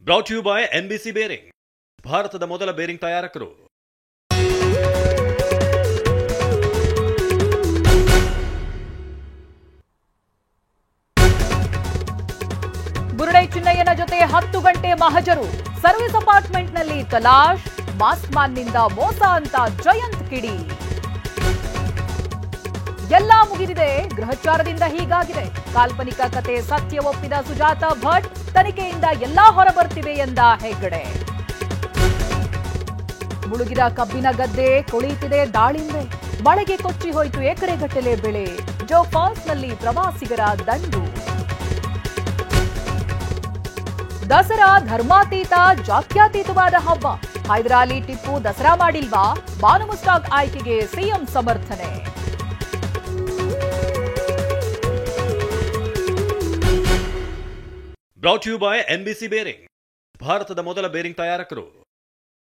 Brought you by NBC bearing, ಭಾರತದ ಮೊದಲ bearing ತಯಾರಕರು. ಬುರುಡೆ ಚಿನ್ನಯ್ಯನ ಜೊತೆ 10 ಗಂಟೆ ಮಹಜರು, ಸರ್ವಿಸ್ ಅಪಾರ್ಟ್ಮೆಂಟ್ನಲ್ಲಿ ತಲಾಶ್, ಮಾಸ್ಕ್ ಮ್ಯಾನ್ನಿಂದ ಮೋಸ ಅಂತ ಜಯಂತ್ ಕಿಡಿ. ಎಲ್ಲ ಮುಗಿದಿದೆ, ಗೃಹಚಾರದಿಂದ ಹೀಗಾಗಿದೆ. ಕಾಲ್ಪನಿಕ ಕತೆ ಸತ್ಯ ಒಪ್ಪಿದ ಸುಜಾತ ಭಟ್, ತನಿಖೆಯಿಂದ ಎಲ್ಲಾ ಹೊರಬರ್ತಿವೆ ಎಂದ ಹೆಗ್ಗಡೆ. ಮುಳುಗಿದ ಕಬ್ಬಿನ ಗದ್ದೆ, ಕೊಳೆಯುತ್ತಿದೆ ದಾಳಿಂಬೆ, ಮಳೆಗೆ ಕೊಚ್ಚಿ ಹೋಯಿತು ಎಕರೆಗಟ್ಟಲೆ ಬೆಳೆ. ಜೋಗ್ ಫಾಲ್ಸ್ನಲ್ಲಿ ಪ್ರವಾಸಿಗರ ದಂಡು. ದಸರಾ ಧರ್ಮಾತೀತ ಜಾತ್ಯತೀತವಾದ ಹಬ್ಬ, ಹೈದರಾಲಿ ಟಿಪ್ಪು ದಸರಾ ಮಾಡಿಲ್ವಾ? ಬಾನು ಮುಸ್ತಾಕ್ ಆಯ್ಕೆಗೆ ಸಿಎಂ ಸಮರ್ಥನೆ. Brought you by NBC bearing, ಭಾರತದ ಮೊದಲ ಬೇರಿಂಗ್ ತಯಾರಕರು.